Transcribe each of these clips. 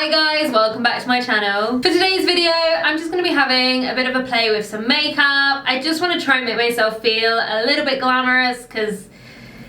Hi guys, welcome back to my channel. For today's video, I'm just going to be having a bit of a play with some makeup. I just want to try and make myself feel a little bit glamorous because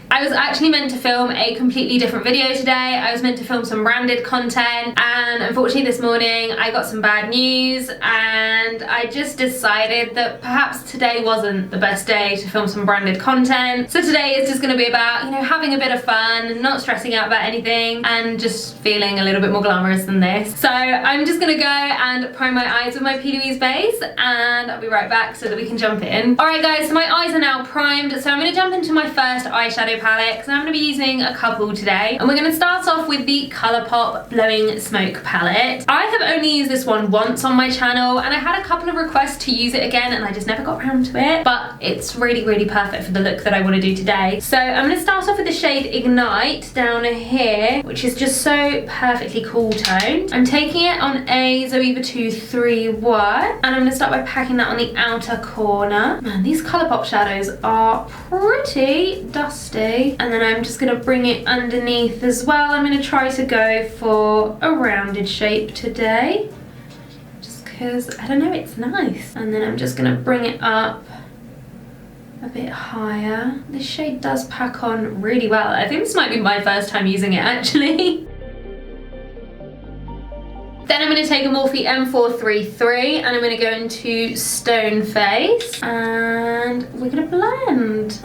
I was actually meant to film a completely different video today. I was meant to film some branded content, and unfortunately this morning I got some bad news and I just decided that perhaps today wasn't the best day to film some branded content. So today is just going to be about, you know, having a bit of fun, not stressing out about anything, and just feeling a little bit more glamorous than this. So I'm just going to go and prime my eyes with my P. Louise base, and I'll be right back so that we can jump in. Alright guys, so my eyes are now primed, so I'm going to jump into my first eyeshadow palette because I'm going to be using a couple today, and we're going to start off with the Colourpop Blowin Smoke palette. I have only used this one once on my channel and I had a couple of requests to use it again and I just never got around to it, but it's really perfect for the look that I want to do today. So I'm going to start off with the shade Ignite down here, which is just so perfectly cool toned. I'm taking it on a Zoeva 231 and I'm going to start by packing that on the outer corner. Man, these Colourpop shadows are pretty dusty. And then I'm just going to bring it underneath as well. I'm going to try to go for a rounded shape today, just because, I don't know, it's nice. And then I'm just going to bring it up a bit higher. This shade does pack on really well. I think this might be my first time using it actually. Then I'm going to take a Morphe M433 and I'm going to go into Stone Face and we're going to blend.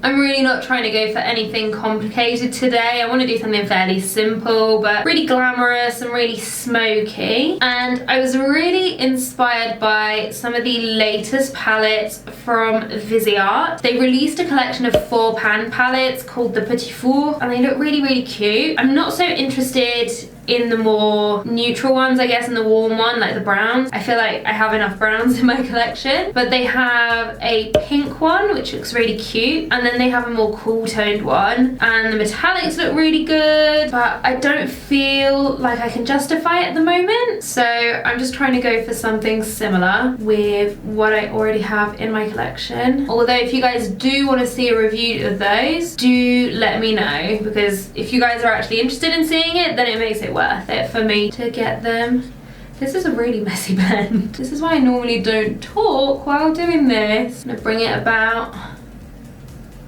I'm really not trying to go for anything complicated today. I want to do something fairly simple but really glamorous and really smoky. And I was really inspired by some of the latest palettes from Viseart. They released a collection of 4-pan palettes called the Petit Four and they look really cute. I'm not so interested in the more neutral ones, I guess, and the warm one, like the browns. I feel like I have enough browns in my collection, but they have a pink one which looks really cute, and then they have a more cool toned one, and the metallics look really good, but I don't feel like I can justify it at the moment, so I'm just trying to go for something similar with what I already have in my collection. Although if you guys do want to see a review of those, do let me know, because if you guys are actually interested in seeing it, then it makes it worth it for me to get them. This is a really messy blend. This is why I normally don't talk while doing this. I'm gonna bring it about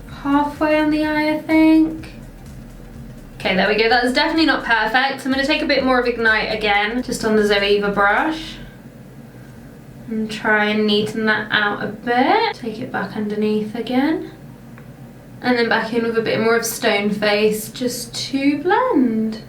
halfway on the eye, I think. Okay, there we go. That's definitely not perfect. So I'm gonna take a bit more of Ignite again, just on the Zoeva brush, and try and neaten that out a bit. Take it back underneath again, and then back in with a bit more of Stone Face, just to blend.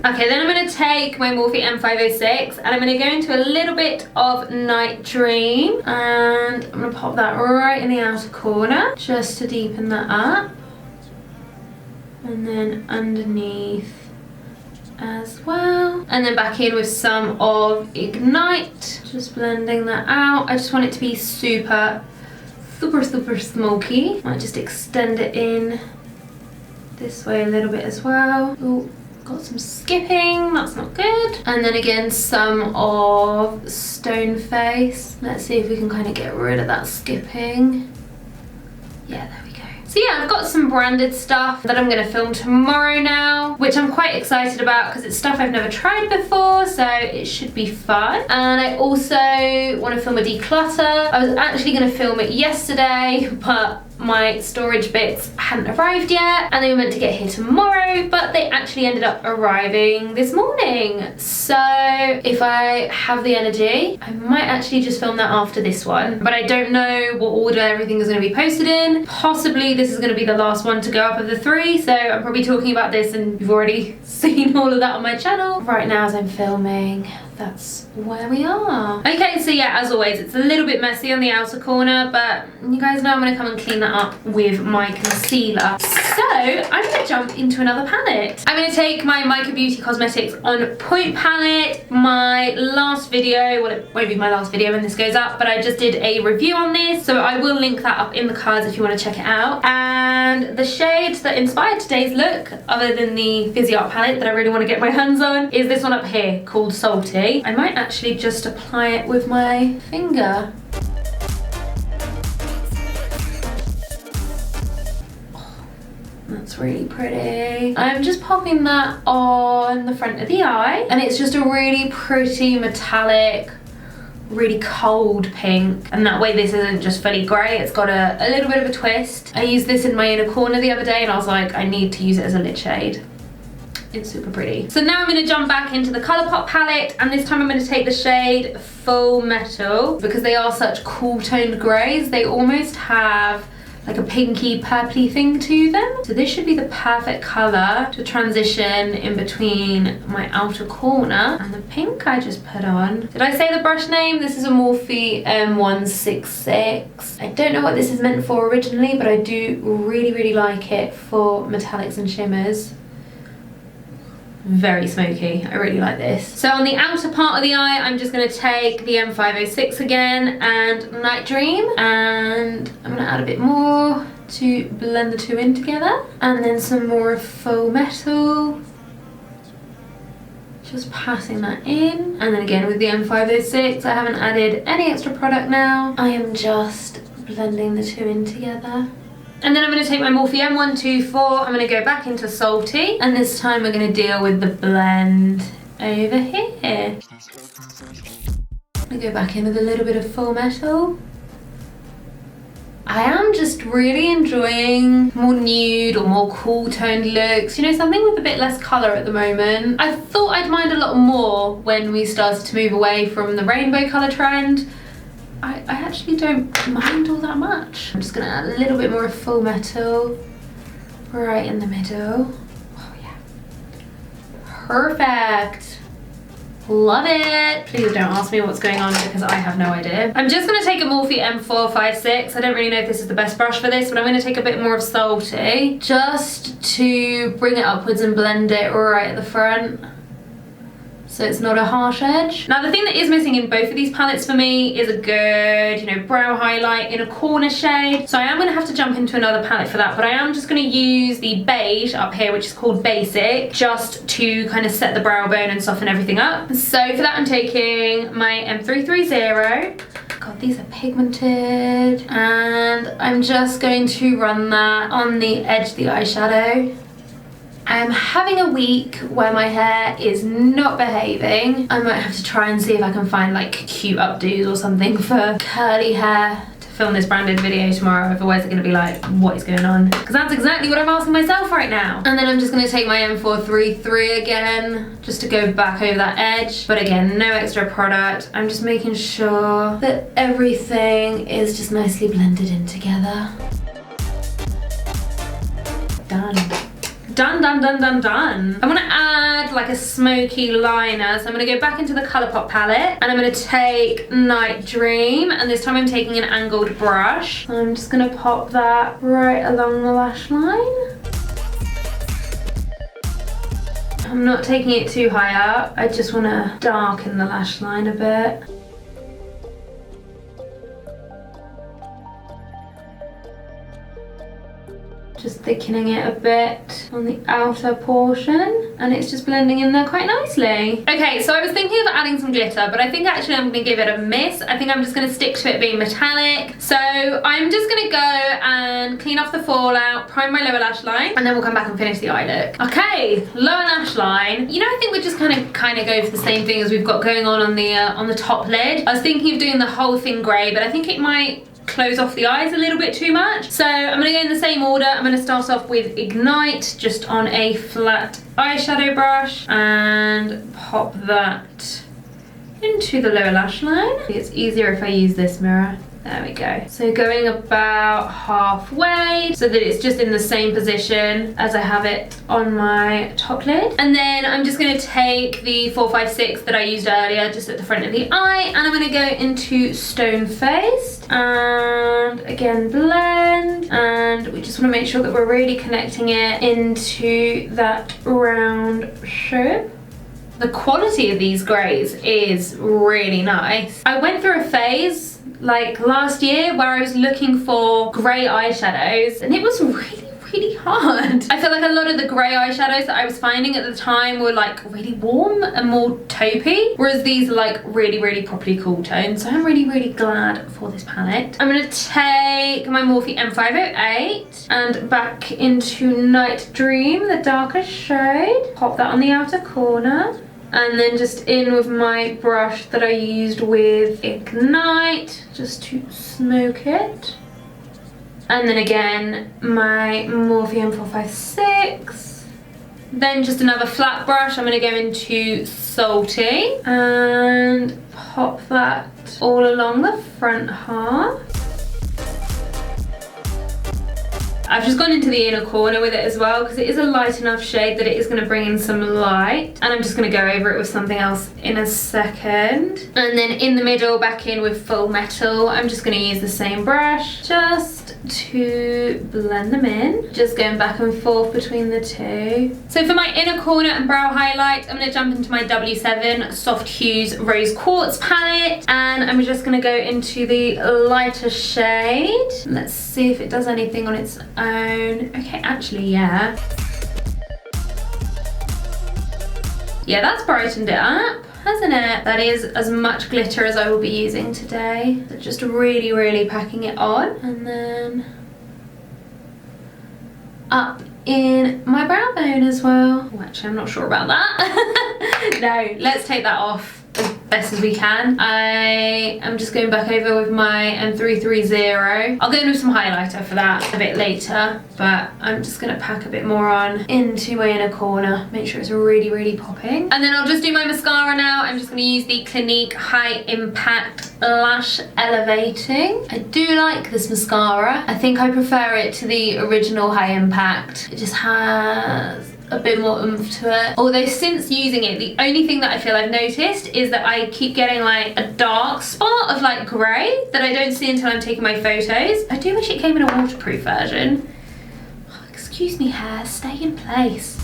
Okay, then I'm going to take my Morphe M506 and I'm going to go into a little bit of Night Dream, and I'm going to pop that right in the outer corner just to deepen that up, and then underneath as well, and then back in with some of Ignite, just blending that out. I just want it to be super smoky. Might just extend it in this way a little bit as well. Ooh. Got some skipping, that's not good. And then again some of Stone Face. Let's see if we can kind of get rid of that skipping. Yeah, there we go. So yeah, I've got some branded stuff that I'm going to film tomorrow now, which I'm quite excited about because it's stuff I've never tried before, so it should be fun. And I also want to film a declutter. I was actually going to film it yesterday, but my storage bits hadn't arrived yet and they were meant to get here tomorrow, but they actually ended up arriving this morning. So if I have the energy, I might actually just film that after this one, but I don't know what order everything is going to be posted in. Possibly this is going to be the last one to go up of the 3, so I'm probably talking about this and you've already seen all of that on my channel. Right now as I'm filming, that's where we are. Okay, so yeah, as always, it's a little bit messy on the outer corner, but you guys know I'm going to come and clean that up with my concealer. So I'm going to jump into another palette. I'm going to take my Mica Beauty Cosmetics On Point palette. My last video, well, it won't be my last video when this goes up, but I just did a review on this, so I will link that up in the cards if you want to check it out. And the shade that inspired today's look, other than the Viseart palette that I really want to get my hands on, is this one up here called Salty. I might actually just apply it with my finger. That's really pretty. I'm just popping that on the front of the eye, and it's just a really pretty metallic, really cold pink, and that way this isn't just fully grey, it's got a little bit of a twist. I used this in my inner corner the other day and I was like, I need to use it as a lid shade. It's super pretty. So now I'm going to jump back into the Colourpop palette, and this time I'm going to take the shade Full Metal, because they are such cool toned greys. They almost have like a pinky purpley thing to them. So this should be the perfect colour to transition in between my outer corner and the pink I just put on. Did I say the brush name? This is a Morphe M166. I don't know what this is meant for originally, but I do really like it for metallics and shimmers. Very smoky. I really like this. So on the outer part of the eye, I'm just going to take the M506 again and Night Dream, and I'm going to add a bit more to blend the two in together, and then some more of Full Metal, just passing that in. And then again with the M506, I haven't added any extra product now. I am just blending the two in together. And then I'm going to take my Morphe M124, I'm going to go back into Salty, and this time we're going to deal with the blend over here. I'm going to go back in with a little bit of Full Metal. I am just really enjoying more nude or more cool toned looks, you know, something with a bit less colour at the moment. I thought I'd mind a lot more when we started to move away from the rainbow colour trend. I actually don't mind all that much. I'm just gonna add a little bit more of Full Metal right in the middle. Oh yeah, perfect. Love it. Please don't ask me what's going on because I have no idea. I'm just gonna take a Morphe M456. I don't really know if this is the best brush for this, but I'm gonna take a bit more of Salty just to bring it upwards and blend it right at the front, so it's not a harsh edge. Now the thing that is missing in both of these palettes for me is a good, you know, brow highlight in a corner shade. So I am gonna have to jump into another palette for that, but I am just gonna use the beige up here, which is called Basic, just to kind of set the brow bone and soften everything up. So for that I'm taking my M330. God, these are pigmented. And I'm just going to run that on the edge of the eyeshadow. I am having a week where my hair is not behaving. I might have to try and see if I can find like cute updos or something for curly hair to film this branded video tomorrow. Otherwise they're gonna be like, what is going on? Because that's exactly what I'm asking myself right now. And then I'm just gonna take my M433 again, just to go back over that edge. But again, no extra product. I'm just making sure that everything is just nicely blended in together. Done. Done. I'm gonna add like a smoky liner, so I'm gonna go back into the Colourpop palette and I'm gonna take Night Dream, and this time I'm taking an angled brush. I'm just gonna pop that right along the lash line. I'm not taking it too high up, I just wanna darken the lash line a bit. Just thickening it a bit on the outer portion, and it's just blending in there quite nicely. Okay, so I was thinking of adding some glitter, but I think actually I'm gonna give it a miss. I think I'm just gonna stick to it being metallic. So I'm just gonna go and clean off the fallout, prime my lower lash line, and then we'll come back and finish the eye look. Okay, lower lash line. You know, I think we're just gonna kind of go for the same thing as we've got going on the top lid. I was thinking of doing the whole thing grey, but I think it might close off the eyes a little bit too much. So I'm gonna go in the same order. I'm gonna start off with Ignite, just on a flat eyeshadow brush, and pop that into the lower lash line. It's easier if I use this mirror. There we go. So going about halfway so that it's just in the same position as I have it on my top lid. And then I'm just gonna take the 456 that I used earlier just at the front of the eye, and I'm gonna go into Stone Faced and again blend, and we just wanna make sure that we're really connecting it into that round shape. The quality of these greys is really nice. I went through a phase like last year where I was looking for grey eyeshadows, and it was really hard. I feel like a lot of the grey eyeshadows that I was finding at the time were like really warm and more taupey, whereas these are like really, really properly cool tones. So I'm really, really glad for this palette. I'm gonna take my Morphe M508 and back into Night Dream, the darker shade. Pop that on the outer corner. And then just in with my brush that I used with Ignite, just to smoke it. And then again, my Morphe M456. Then just another flat brush, I'm gonna go into Salty and pop that all along the front half. I've just gone into the inner corner with it as well because it is a light enough shade that it is going to bring in some light, and I'm just going to go over it with something else in a second. And then in the middle, back in with Full Metal, I'm just going to use the same brush just to blend them in, just going back and forth between the two. So for my inner corner and brow highlight, I'm going to jump into my W7 Soft Hues Rose Quartz palette, and I'm just going to go into the lighter shade. Let's see if it does anything on its own. Okay, actually, yeah. Yeah, that's brightened it up, hasn't it? That is as much glitter as I will be using today. So just really, really packing it on. And then up in my brow bone as well. Oh, actually, I'm not sure about that. No, let's take that off as best as we can. I am just going back over with my M330. I'll go in with some highlighter for that a bit later, but I'm just gonna pack a bit more on into my inner corner, make sure it's really, really popping. And then I'll just do my mascara now. I'm just gonna use the Clinique High Impact Lash Elevating. I do like this mascara. I think I prefer it to the original High Impact. It just has a bit more oomph to it. Although since using it, the only thing that I feel I've noticed is that I keep getting like a dark spot of like grey that I don't see until I'm taking my photos. I do wish it came in a waterproof version. Oh, excuse me, hair, stay in place.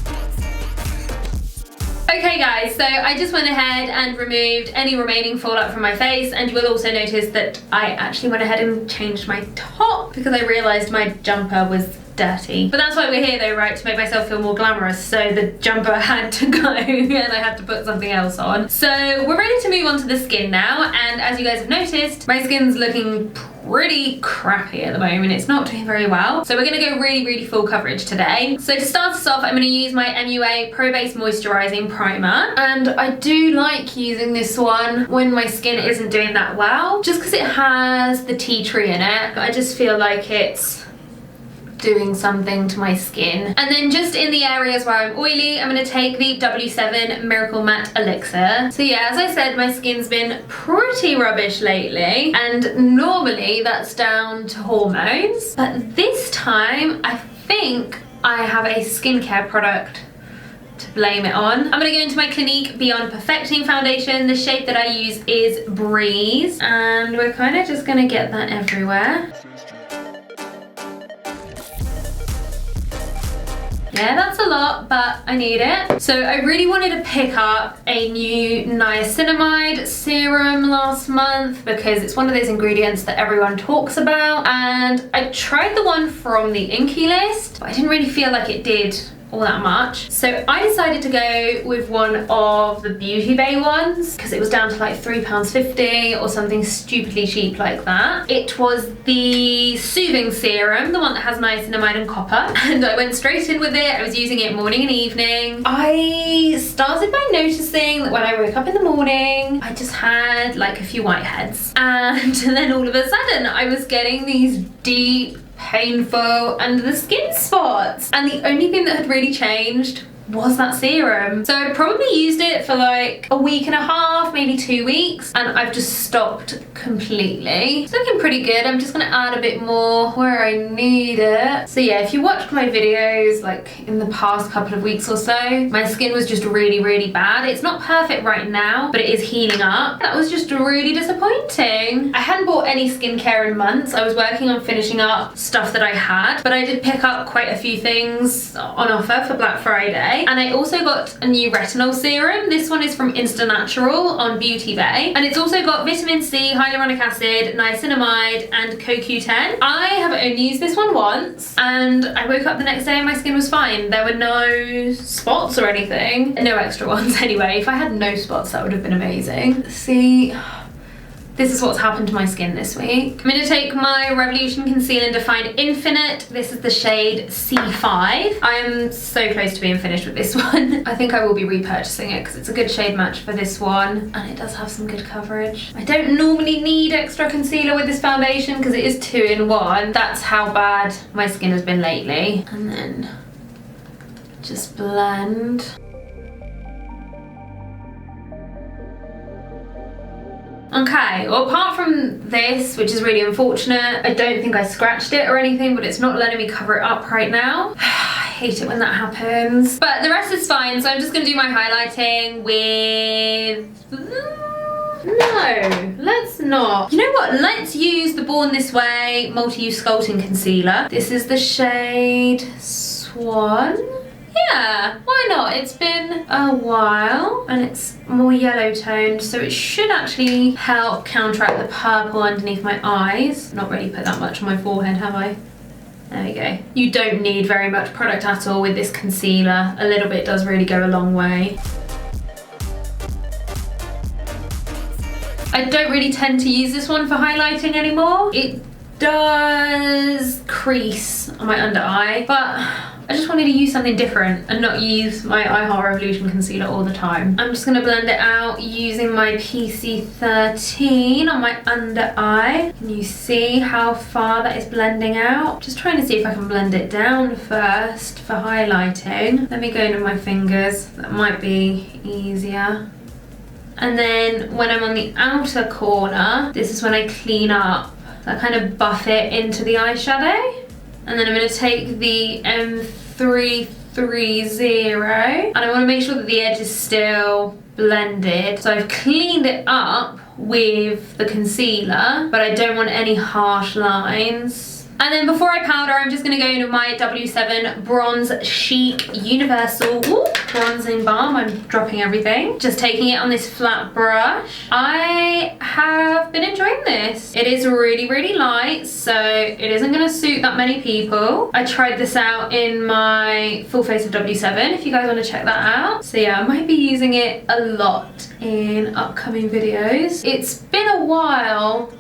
Okay guys, so I just went ahead and removed any remaining fallout from my face, and you will also notice that I actually went ahead and changed my top because I realised my jumper was dirty. But that's why we're here though, right? To make myself feel more glamorous. So the jumper had to go and I had to put something else on. So we're ready to move on to the skin now, and as you guys have noticed, my skin's looking pretty crappy at the moment. It's not doing very well. So we're gonna go really, really full coverage today. So to start us off, I'm gonna use my MUA Pro Base Moisturizing Primer. And I do like using this one when my skin isn't doing that well, just because it has the tea tree in it. I just feel like it's doing something to my skin. And then just in the areas where I'm oily, I'm going to take the W7 Miracle Matte Elixir. So yeah, as I said, my skin's been pretty rubbish lately, and normally that's down to hormones, but this time I think I have a skincare product to blame it on. I'm going to go into my Clinique Beyond Perfecting Foundation. The shade that I use is Breeze, and we're kind of just going to get that everywhere. Yeah, that's a lot, but I need it. So I really wanted to pick up a new Niacinamide Serum last month because it's one of those ingredients that everyone talks about, and I tried the one from the Inky list, but I didn't really feel like it did all that much. So I decided to go with one of the Beauty Bay ones because it was down to like £3.50 or something stupidly cheap like that. It was the Soothing Serum, the one that has niacinamide and copper, and I went straight in with it. I was using it morning and evening. I started by noticing that when I woke up in the morning, I just had like a few whiteheads, and then all of a sudden I was getting these deep, painful under the skin spots, and the only thing that had really changed was that serum. So I probably used it for like a week and a half, maybe 2 weeks, and I've just stopped completely. It's looking pretty good. I'm just gonna add a bit more where I need it. So yeah, if you watched my videos like in the past couple of weeks or so, my skin was just really, really bad. It's not perfect right now, but it is healing up. That was just really disappointing. I hadn't bought any skincare in months. I was working on finishing up stuff that I had, but I did pick up quite a few things on offer for Black Friday. And I also got a new retinol serum. This one is from Insta Natural on Beauty Bay, and it's also got vitamin C, hyaluronic acid, niacinamide, and CoQ10. I have only used this one once, and I woke up the next day and my skin was fine. There were no spots or anything. No extra ones anyway. If I had no spots, that would have been amazing. See, this is what's happened to my skin this week. I'm gonna take my Revolution Conceal and Define Infinite. This is the shade C5. I am so close to being finished with this one. I think I will be repurchasing it because it's a good shade match for this one. And it does have some good coverage. I don't normally need extra concealer with this foundation because it is 2-in-1. That's how bad my skin has been lately. And then just blend. Okay, well apart from this, which is really unfortunate, I don't think I scratched it or anything, but it's not letting me cover it up right now. I hate it when that happens. But the rest is fine, so I'm just gonna do my highlighting with... No, let's not. You know what, let's use the Born This Way Multi-Use Sculpting Concealer. This is the shade Swan. Yeah, why not? It's been a while and it's more yellow toned, so it should actually help counteract the purple underneath my eyes. Not really put that much on my forehead, have I? There we go. You don't need very much product at all with this concealer. A little bit does really go a long way. I don't really tend to use this one for highlighting anymore. It does crease on my under eye, but I just wanted to use something different and not use my I Heart Revolution concealer all the time. I'm just gonna blend it out using my PC13 on my under eye. Can you see how far that is blending out? Just trying to see if I can blend it down first for highlighting. Let me go into my fingers, that might be easier. And then when I'm on the outer corner, this is when I clean up. I kind of buff it into the eyeshadow. And then I'm going to take the M330 and I want to make sure that the edge is still blended. So I've cleaned it up with the concealer, but I don't want any harsh lines. And then before I powder, I'm just going to go into my W7 Bronze Chic Universal Bronzing Balm. I'm dropping everything. Just taking it on this flat brush. I have been enjoying this. It is really, really light, so it isn't going to suit that many people. I tried this out in my Full Face of W7, if you guys want to check that out. So yeah, I might be using it a lot in upcoming videos. It's been a while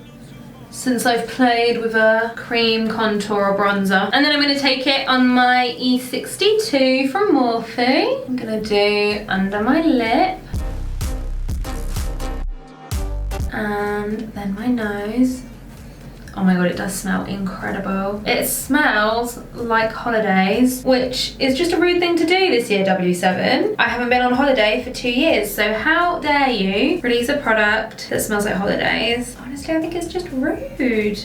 since I've played with a cream contour or bronzer. And then I'm going to take it on my E62 from Morphe. I'm going to do under my lip. And then my nose. Oh my god, it does smell incredible. It smells like holidays, which is just a rude thing to do this year, W7. I haven't been on holiday for 2 years, so how dare you release a product that smells like holidays? Honestly, I think it's just rude.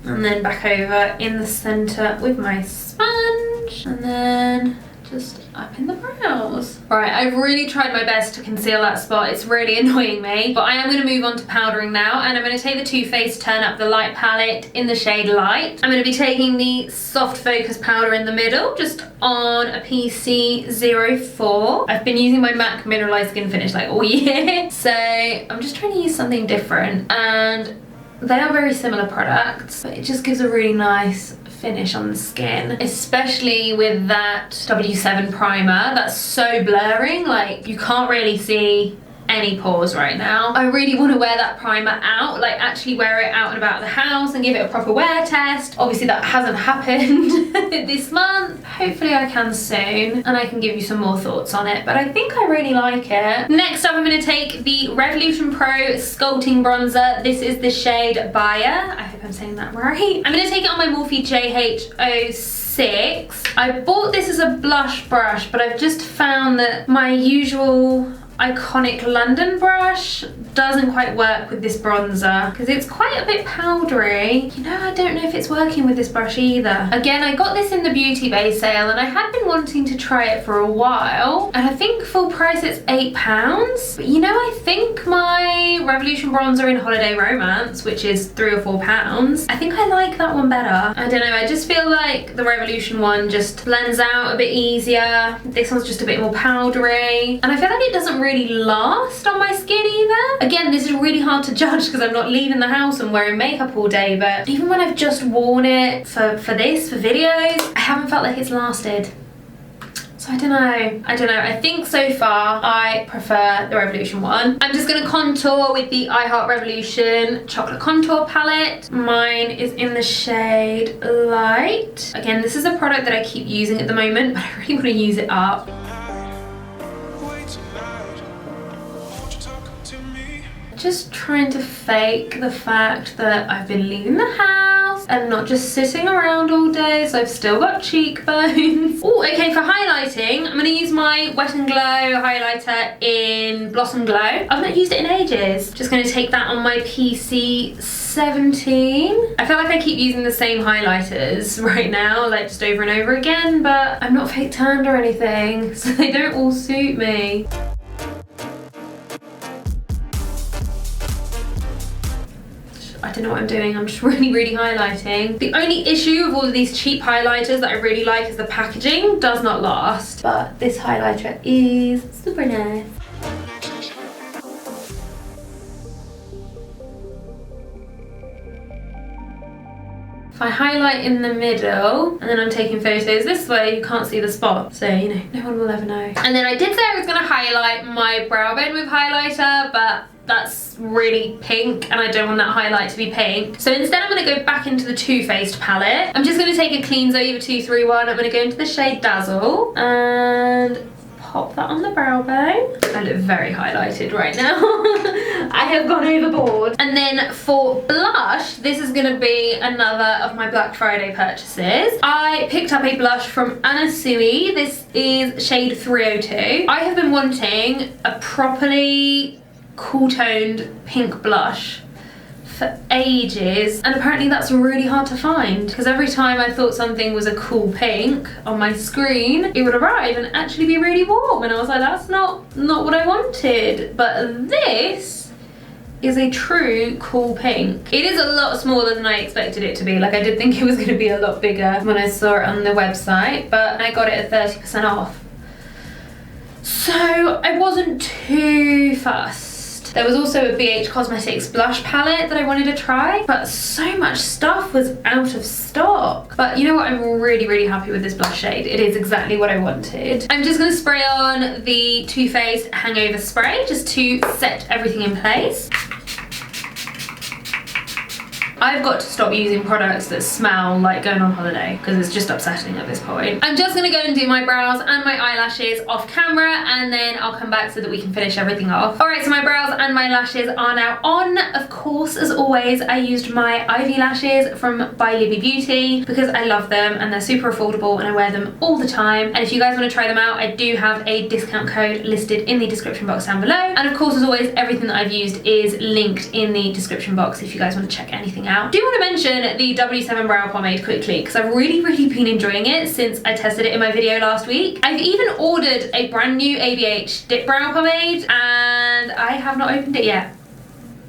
And then back over in the center with my sponge, and then just up in the brows. Right, I've really tried my best to conceal that spot. It's really annoying me, but I am going to move on to powdering now, and I'm going to take the Too Faced Turn Up the Light palette in the shade Light. I'm going to be taking the Soft Focus powder in the middle, just on a PC04. I've been using my MAC Mineralized Skin Finish like all year, so I'm just trying to use something different, and they are very similar products, but it just gives a really nice finish on the skin, especially with that W7 primer that's so blurring, like you can't really see any pores right now. I really want to wear that primer out, like actually wear it out and about the house and give it a proper wear test. Obviously that hasn't happened this month. Hopefully I can soon and I can give you some more thoughts on it, but I think I really like it. Next up, I'm going to take the Revolution Pro Sculpting Bronzer. This is the shade Bayer. I hope I'm saying that right. I'm going to take it on my Morphe JH06. I bought this as a blush brush, but I've just found that my usual iconic London brush doesn't quite work with this bronzer because it's quite a bit powdery. You know, I don't know if it's working with this brush either. Again, I got this in the Beauty Bay sale and I had been wanting to try it for a while, and I think full price it's £8. But you know, I think my Revolution bronzer in Holiday Romance, which is £3 or £4, I think I like that one better. I don't know, I just feel like the Revolution one just blends out a bit easier. This one's just a bit more powdery, and I feel like it doesn't really really last on my skin either. Again, this is really hard to judge because I'm not leaving the house and wearing makeup all day, but even when I've just worn it for videos, I haven't felt like it's lasted. So I don't know. I think so far I prefer the Revolution one. I'm just gonna contour with the I Heart Revolution Chocolate Contour Palette. Mine is in the shade Light. Again, this is a product that I keep using at the moment, but I really want to use it up. Just trying to fake the fact that I've been leaving the house and not just sitting around all day, so I've still got cheekbones. Oh, okay, for highlighting, I'm gonna use my Wet n Glow highlighter in Blossom Glow. I've not used it in ages. Just gonna take that on my PC 17. I feel like I keep using the same highlighters right now, like just over and over again, but I'm not fake tanned or anything, so they don't all suit me. I don't know what I'm doing, I'm just really highlighting. The only issue with all of these cheap highlighters that I really like is the packaging does not last. But this highlighter is super nice. If I highlight in the middle and then I'm taking photos this way, you can't see the spot. So, you know, no one will ever know. And then I did say I was gonna highlight my brow bone with highlighter, but that's really pink and I don't want that highlight to be pink. So instead I'm gonna go back into the Too Faced palette. I'm just gonna take a Cleanse Over 231. I'm gonna go into the shade Dazzle and pop that on the brow bone. I look very highlighted right now. I have gone overboard. And then for blush, this is gonna be another of my Black Friday purchases. I picked up a blush from Anna Sui. This is shade 302. I have been wanting a properly cool toned pink blush for ages, and apparently that's really hard to find because every time I thought something was a cool pink on my screen, it would arrive and actually be really warm, and I was like, that's not what I wanted. But this is a true cool pink. It is a lot smaller than I expected it to be. Like, I did think it was going to be a lot bigger when I saw it on the website, but I got it at 30% off, so I wasn't too fussed. There was also a BH Cosmetics blush palette that I wanted to try, but so much stuff was out of stock. But you know what, I'm really happy with this blush shade. It is exactly what I wanted. I'm just gonna spray on the Too Faced Hangover Spray just to set everything in place. I've got to stop using products that smell like going on holiday because it's just upsetting at this point. I'm just gonna go and do my brows and my eyelashes off camera, and then I'll come back so that we can finish everything off. Alright, so my brows and my lashes are now on. Of course, as always, I used my Ivy lashes from By Libby Beauty because I love them and they're super affordable and I wear them all the time. And if you guys want to try them out, I do have a discount code listed in the description box down below. And of course, as always, everything that I've used is linked in the description box if you guys want to check anything out. I do want to mention the W7 brow pomade quickly because I've really been enjoying it since I tested it in my video last week. I've even ordered a brand new ABH dip brow pomade and I have not opened it yet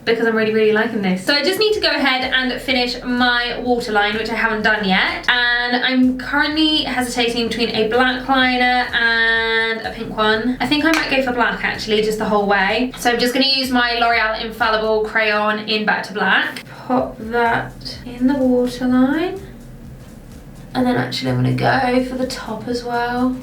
because I'm really liking this. So I just need to go ahead and finish my waterline, which I haven't done yet, and I'm currently hesitating between a black liner and a pink one. I think I might go for black actually, just the whole way. So I'm just going to use my L'Oreal Infallible crayon in Back to Black. Pop that in the waterline, and then actually I'm going to go for the top as well.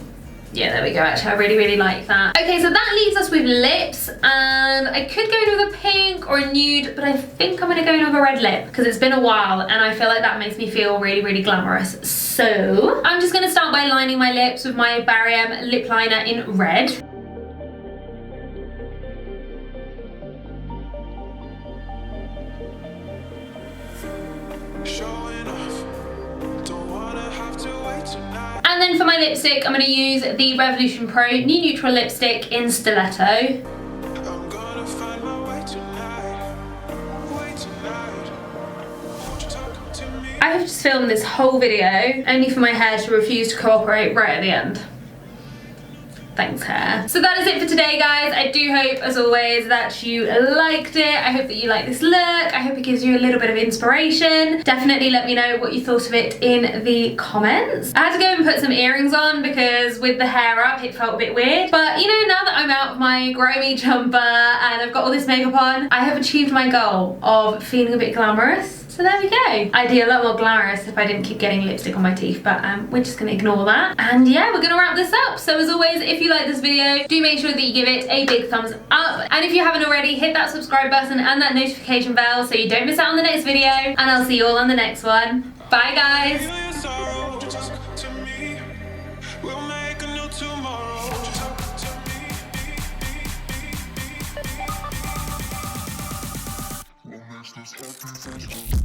Yeah, there we go. Actually, I really like that. Okay, so that leaves us with lips, and I could go in with a pink or a nude, but I think I'm gonna go in with a red lip because it's been a while and I feel like that makes me feel really glamorous. So I'm just gonna start by lining my lips with my Barry lip liner in red. And then for my lipstick, I'm going to use the Revolution Pro New Neutral Lipstick in Stiletto. I have just filmed this whole video only for my hair to refuse to cooperate right at the end. Thanks, hair. So that is it for today, guys. I do hope, as always, that you liked it. I hope that you like this look. I hope it gives you a little bit of inspiration. Definitely let me know what you thought of it in the comments. I had to go and put some earrings on because with the hair up, it felt a bit weird. But, you know, now that I'm out of my grimy jumper and I've got all this makeup on, I have achieved my goal of feeling a bit glamorous. So there we go. I'd be a lot more glamorous if I didn't keep getting lipstick on my teeth, but we're just gonna ignore that. And yeah, we're gonna wrap this up. So as always, if you like this video, do make sure that you give it a big thumbs up. And if you haven't already, hit that subscribe button and that notification bell so you don't miss out on the next video. And I'll see you all on the next one. Bye, guys. We'll